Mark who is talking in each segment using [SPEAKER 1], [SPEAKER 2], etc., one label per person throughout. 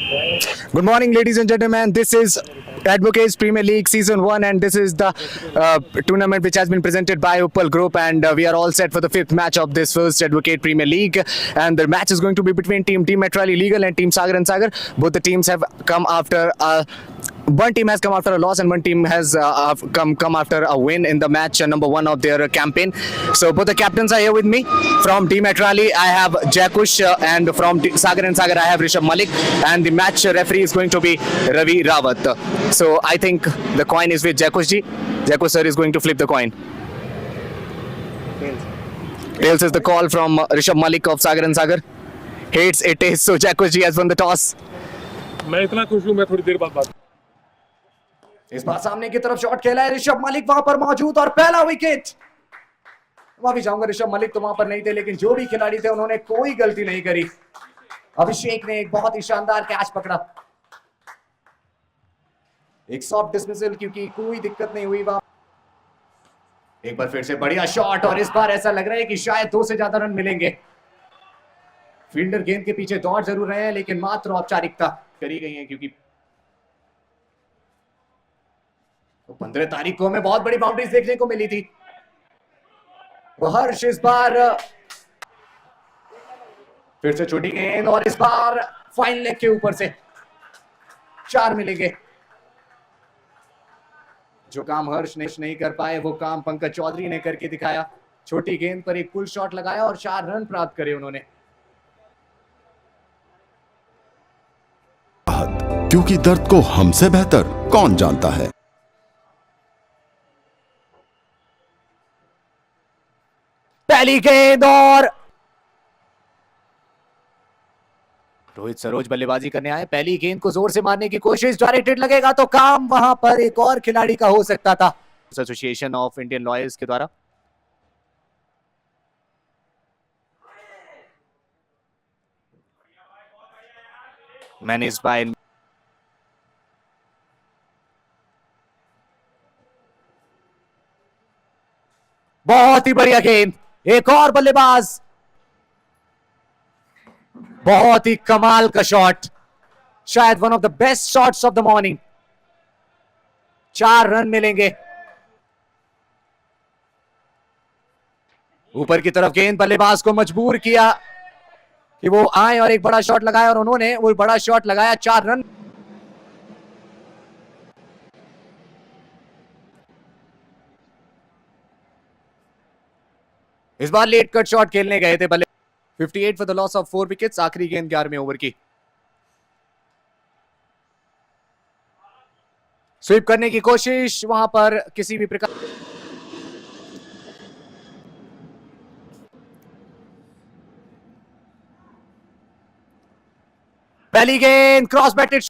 [SPEAKER 1] Good morning, ladies and gentlemen. This is Advocates Premier League Season 1, and this is the tournament which has been presented by Uppal Group. And we are all set for the fifth match of this first Advocate Premier League. And the match is going to be between Team Metrali Legal and Team Sagar and Sagar. Both the teams have come after one team has come after a loss and one team has come after a win in the match number 1 of their campaign. So both the captains are here with me. From Team Metrali, I have Jakush, and from Sagar and Sagar, I have Rishabh Malik. And the match referee is going to be Ravi Rawat. So I think the coin is with Jakush ji. Jakush sir is going to flip the coin. Tails is the call from Rishabh Malik of Sagar and Sagar. Heads it is, so Jakush ji has won the toss.
[SPEAKER 2] मैं इतना खुश हूँ, मैं थोड़ी देर बाद बात।
[SPEAKER 1] इस बार सामने की तरफ शॉट खेला है ऋषभ मलिक वहां पर मौजूद और पहला विकेट। माफी चाहूंगा, ऋषभ मलिक तो वहां पर नहीं थे, लेकिन जो भी खिलाड़ी थे उन्होंने कोई गलती नहीं करी। अभिषेक ने एक बहुत ही शानदार कैच पकड़ा, एक सॉफ्ट डिसमिसल, क्योंकि कोई दिक्कत नहीं हुई वहां। एक बार फिर से बढ़िया शॉट, और इस बार ऐसा लग रहा है कि शायद 2 से ज्यादा रन मिलेंगे। फील्डर गेंद के पीछे दौड़ जरूर रहे हैं, लेकिन मात्र औपचारिकता करी गई है, क्योंकि 15 तारीख को हमें बहुत बड़ी बाउंड्रीज देखने को मिली थी। हर्ष इस बार फिर से छोटी गेंद, और इस बार फाइन लेग के ऊपर से 4 मिलेंगे। जो काम हर्ष ने नहीं कर पाए, वो काम पंकज चौधरी ने करके दिखाया। छोटी गेंद पर एक पुल शॉट लगाया और 4 रन प्राप्त करे उन्होंने।
[SPEAKER 3] क्योंकि दर्द को हमसे बेहतर कौन जानता है।
[SPEAKER 1] पहली गेंद, और रोहित सरोज बल्लेबाजी करने आए। पहली गेंद को जोर से मारने की कोशिश, डायरेक्टेड लगेगा तो काम वहां पर एक और खिलाड़ी का हो सकता था। एसोसिएशन ऑफ इंडियन लॉयर्स के द्वारा मैनेज्ड बाय बहुत ही बढ़िया गेंद, एक और बल्लेबाज, बहुत ही कमाल का शॉट, शायद one of the best shots of the morning. 4 run मिलेंगे। ऊपर की तरफ गेंद, बल्लेबाज को मजबूर किया कि वो आए और एक बड़ा शॉट लगाया, और उन्होंने वो बड़ा शॉट लगाया। 4 रन। इस बार लेट कट शॉट खेलने गए थे बल्ले। 58 for the loss of 4 wickets. आखिरी गेंद 11वें ओवर की। स्वीप करने की कोशिश, वहां पर किसी भी प्रकार पहली गेंद क्रॉस बैटेड।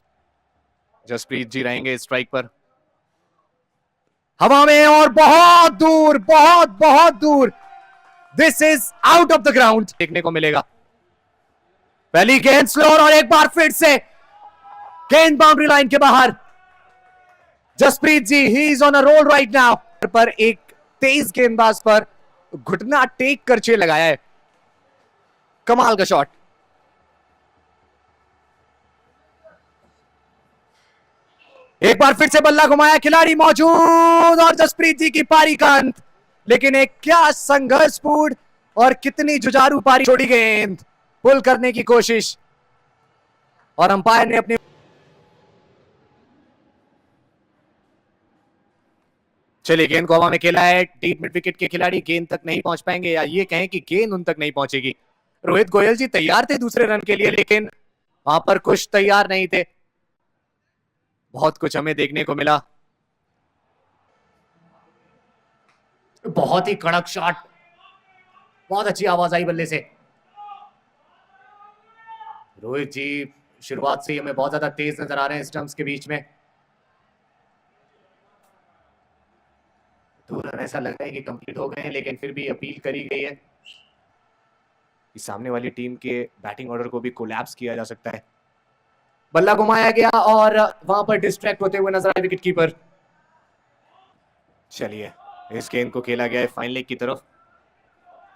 [SPEAKER 1] जसप्रीत जी रहेंगे स्ट्राइक पर, हवा में और बहुत दूर, बहुत बहुत दूर। This is out of the ground देखने को मिलेगा। पहली गेंद स्लोर, और एक बार फिर से गेंद बाउंड्री लाइन के बाहर। Jasprit ji, he is on a roll right now. पर एक तेज गेंदबाज पर घुटना टेक कर 6 लगाया है। कमाल का शॉट। एक बार फिर से बल्ला घुमाया, खिलाड़ी मौजूद, और जसप्रीत जी की पारी का अंत। लेकिन एक क्या संघर्षपूर्ण और कितनी जुझारू पारी। छोड़ी गेंद, पुल करने की कोशिश, और अंपायर ने अपने चलिए गेंद को हवा में खेला है। डीप मिड विकेट के खिलाड़ी गेंद तक नहीं पहुंच पाएंगे, या ये कहें कि गेंद उन तक नहीं पहुंचेगी। रोहित गोयल जी तैयार थे दूसरे रन के लिए, लेकिन वहां पर कुछ तैयार नहीं थे। बहुत कुछ हमें देखने को मिला। बहुत ही कड़क शॉट, बहुत अच्छी आवाज आई बल्ले से। रोहित जी शुरुआत से ही हमें बहुत ज्यादा तेज नजर आ रहे हैं स्टंप्स के बीच में। 2 रन ऐसा लग रहा है कि कंप्लीट हो गए हैं, लेकिन फिर भी अपील करी गई है कि सामने वाली टीम के बैटिंग ऑर्डर को भी कोलैप्स किया जा सकता है। बल्ला घुमाया गया, और वहां पर डिस्ट्रैक्ट होते हुए नजर आए विकेट कीपर। चलिए इस गेंद को खेला गया है फाइन लेग की तरफ।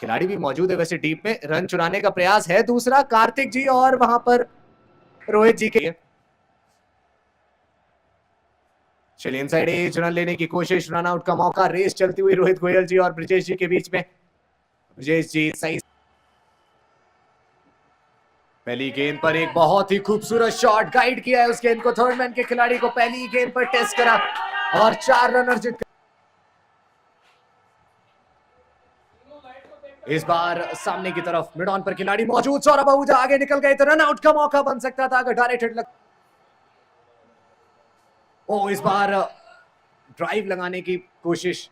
[SPEAKER 1] खिलाड़ी भी मौजूद है वैसे डीप में। रन चुराने का प्रयास है दूसरा, कार्तिक जी और वहां पर रोहित जी के। चलिए इनसाइड एज रन लेने की कोशिश, रन आउट का मौका, रेस चलती हुई रोहित गोयल जी और ब्रिजेश जी के बीच में। ब्रिजेश जी सही, पहली गेंद पर एक बहुत ही खूबसूरत शॉट, गाइड किया है उस गेंद को, थर्ड मैन के खिलाड़ी को पहली गेंद पर टेस्ट करा और 4 रन अर्जित कर। इस बार सामने की तरफ मिड ऑन पर खिलाड़ी मौजूद, सौरभ आहूजा आगे निकल गए तो रन आउट का मौका बन सकता था अगर डायरेक्ट हिट लग। ओ इस बार ड्राइव लगाने की कोशिश,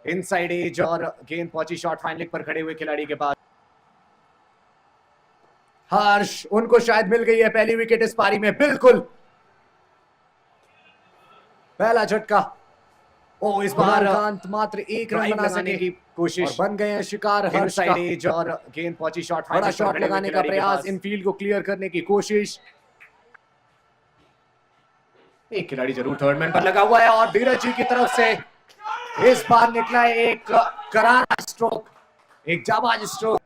[SPEAKER 1] इनसाइड एज और गेंद पहुंची शॉर्ट फाइन लेग पर खड़े हुए खिलाड़ी के पास। हर्ष, उनको शायद मिल गई है पहली विकेट इस पारी में, बिल्कुल पहला झटका। ओ इस बार मात्र एक रन बना सके की कोशिश, बन गए हैं शिकार हर्ष का। एज और गेंद पहुंची शॉट, बड़ा शॉट लगाने का प्रयास, इनफील्ड को क्लियर करने की कोशिश। एक खिलाड़ी जरूर थर्ड मैन पर लगा हुआ है और धीरज जी की तरफ से इस बार निकला है एक करारा स्ट्रोक, एक जाबाज स्ट्रोक।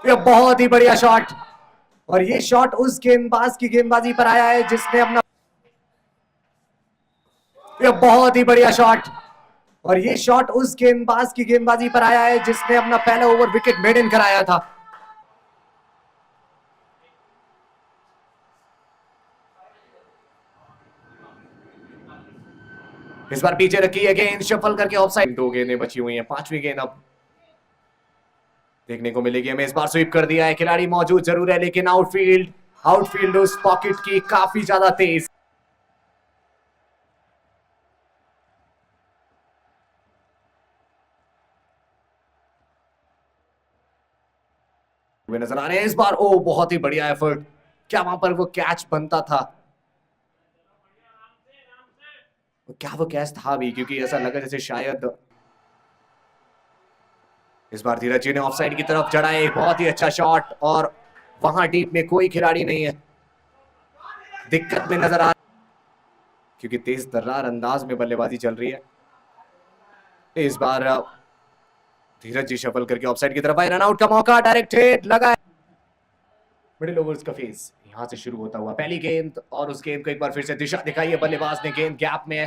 [SPEAKER 1] ये बहुत ही बढ़िया शॉट, और ये शॉट उस गेंदबाज की गेंदबाजी पर आया है जिसने अपना, ये बहुत ही बढ़िया शॉट, और ये शॉट उस गेंदबाज की गेंदबाजी पर आया है जिसने अपना पहला ओवर विकेट मेड इन कराया था। इस बार पीछे रखी है गेंद, शफल करके ऑफसाइड, 2 गेंदें बची हुई हैं, 5वीं गेंद अब देखने को मिलेगी हमें। इस बार स्वीप कर दिया है, खिलाड़ी मौजूद जरूर है लेकिन आउटफील्ड उस पॉकेट की काफी ज्यादा तेज। वे नजर आ रहे हैं इस बार। ओ बहुत ही बढ़िया एफर्ट, क्या वहां पर वो कैच बनता था, क्या वो कैच था भी, क्योंकि ऐसा लगा जैसे शायद। इस बार धीरज जी ने ऑफसाइड की तरफ चढ़ा है, बहुत ही अच्छा शॉट, और वहां डीप में कोई खिलाड़ी नहीं है, दिक्कत में नजर आ, क्योंकि तेज तर्रार अंदाज में बल्लेबाजी चल रही है। इस बार धीरज जी शफल करके ऑफसाइड की तरफ आए, रन आउट का मौका, डायरेक्ट हिट लगा है। मिडिल ओवर्स का फेज यहां से शुरू होता हुआ, पहली गेंद, और उस गेंद को एक बार फिर से दिशा दिखाई है बल्लेबाज ने, गेंद गैप में है,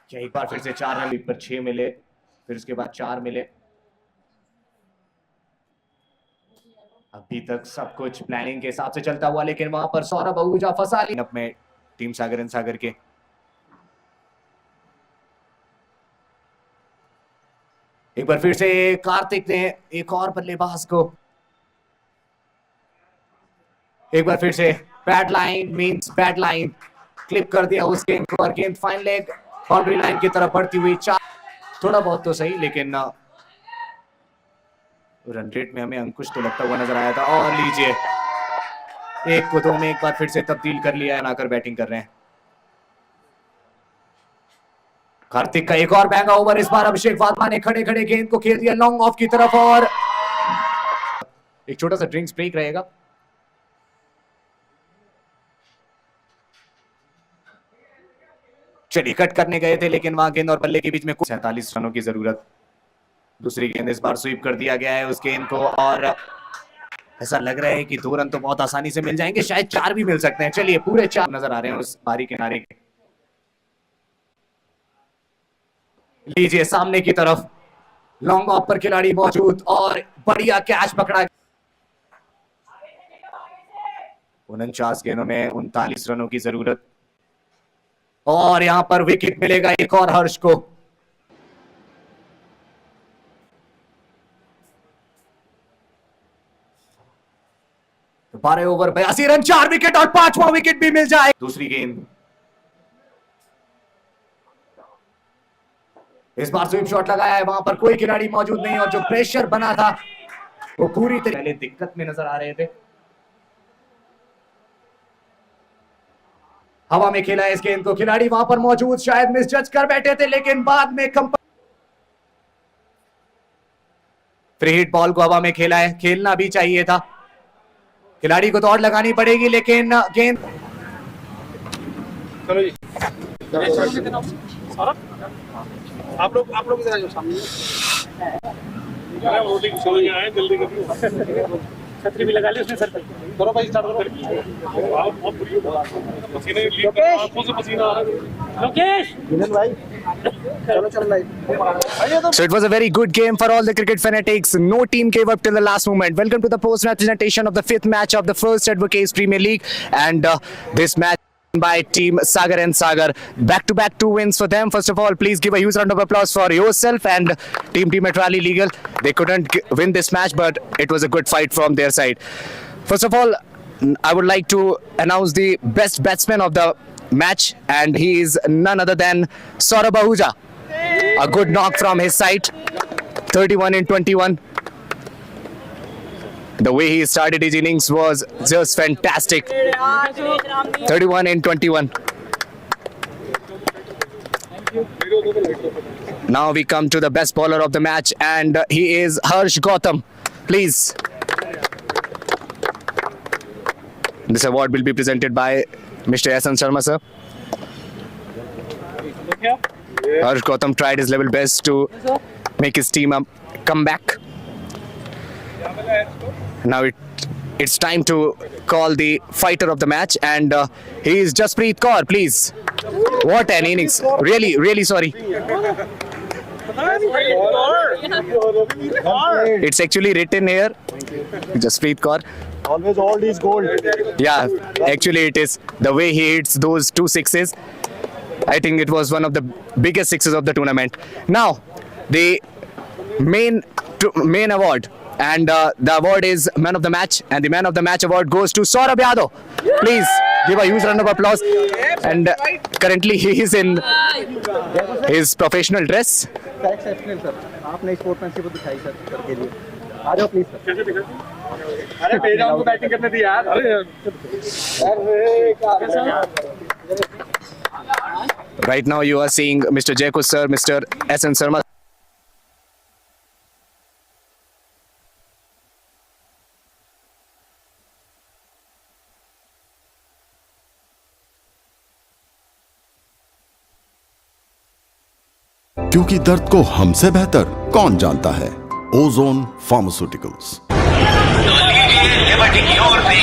[SPEAKER 1] क्या एक बार फिर से 4 रन पर 6 मिले, फिर उसके बाद 4 मिले। अभी तक सब कुछ प्लानिंग के हिसाब से चलता हुआ, लेकिन वहां पर सौरभ आहूजा फंसा ली अपने टीम सागर के। एक बार फिर से कार्तिक ने एक और बल्लेबाज को, एक बार फिर से bad line means bad line, clip कर दिया उस गेंद को, और गेंद फाइन लेग बाउंड्री लाइन की तरफ बढ़ती हुई, 4 थोड़ा बहुत तो सही, लेकिन रन रेट में हमें अंकुश तो लगता हुआ नजर आया था। और लीजिए 1 को 2 में एक बार फिर से तब्दील कर लिया है, आकर बैटिंग कर रहे हैं। कार्तिक का एक और महंगा ओवर, इस बार अभिषेक वाधवा ने खड़े खड़े गेंद को खेल दिया लॉन्ग ऑफ की तरफ, और एक छोटा सा ड्रिंक्स ब्रेक रहेगा। चलिए कट करने गए थे, लेकिन वहां गेंद और बल्ले के बीच में 47 रनों की जरूरत। दूसरी गेंद इस बार स्वीप कर दिया गया है उस गेंद को, और ऐसा लग रहा है कि 2 रन तो बहुत आसानी से मिल जाएंगे, शायद 4 भी मिल सकते हैं। चलिए पूरे 4 नजर आ रहे हैं उस बारी किनारे के। लीजिए सामने की तरफ लॉन्ग ऑफ पर खिलाड़ी मौजूद, और बढ़िया कैच पकड़ा। 49 गेंदों में 39 रनों की जरूरत, और यहां पर विकेट मिलेगा एक और हर्ष को। तो 12 ओवर 82 रन, 4 विकेट, और 5वां विकेट भी मिल जाए। दूसरी गेंद, इस बार स्वीप शॉट लगाया है, वहां पर कोई खिलाड़ी मौजूद नहीं, और जो प्रेशर बना था वो पूरी तरह पहले दिक्कत में नजर आ रहे थे। हवा में खेला है इस गेंद को, खिलाड़ी वहां पर मौजूद शायद मिस जज कर बैठे थे, लेकिन बाद में फ्री हिट बॉल को हवा में खेला है, खेलना भी चाहिए था, खिलाड़ी को दौड़ लगानी पड़ेगी, लेकिन गेंद।
[SPEAKER 2] चलो जी, आप लोग इधर आ जाओ सामने, रोटी जल्दी करिए। छतरी भी लगा ली उसने सर पे। करो भाई स्टार्ट करो। आप बहुत बुरी हो। पसीने आंखों से पसीना आ रहा है। Lokesh
[SPEAKER 1] So it was a very good game for all the cricket fanatics. No team gave up till the last moment. Welcome to the post-match presentation of the fifth match of the first Advocates Premier League, and this match by Team Sagar and Sagar. Back-to-back 2 wins for them. First of all, please give a huge round of applause for yourself and Team Metrali Legal. They couldn't win this match, but it was a good fight from their side. First of all, I would like to announce the best batsman of the match, and he is none other than Saurabh Ahuja. A good knock from his side, 31 in 21. The way he started his innings was just fantastic. 31 in 21. Now we come to the best bowler of the match, and he is Harsh Gautam. Please. This award will be presented by Mr. S.N. Sharma, sir. Harsh Gautam tried his level best to make his team come back. Now it's time to call the fighter of the match, and he is Jaspreet Kaur, please. What an innings. Really, really sorry. It's actually written here, Jaspreet Kaur.
[SPEAKER 2] Always all is gold.
[SPEAKER 1] Yeah, actually it is. The way he hits those 2 sixes, I think it was one of the biggest sixes of the tournament. Now, the main award, and the award is Man of the Match, and the Man of the Match award goes to Saurabh Yadav. Please give a huge round of applause. And currently he is in his professional dress.
[SPEAKER 4] Exceptional sir, आपने sportsmanship दिखाई sir करके लिए। आ जाओ please sir.
[SPEAKER 2] अरे भेजा हमको batting करने दी यार।
[SPEAKER 1] Right now you are seeing Mr. Jaikus sir, Mr. S.N. Sharma.
[SPEAKER 3] क्योंकि दर्द को हमसे बेहतर कौन जानता है। Ozone pharmaceuticals.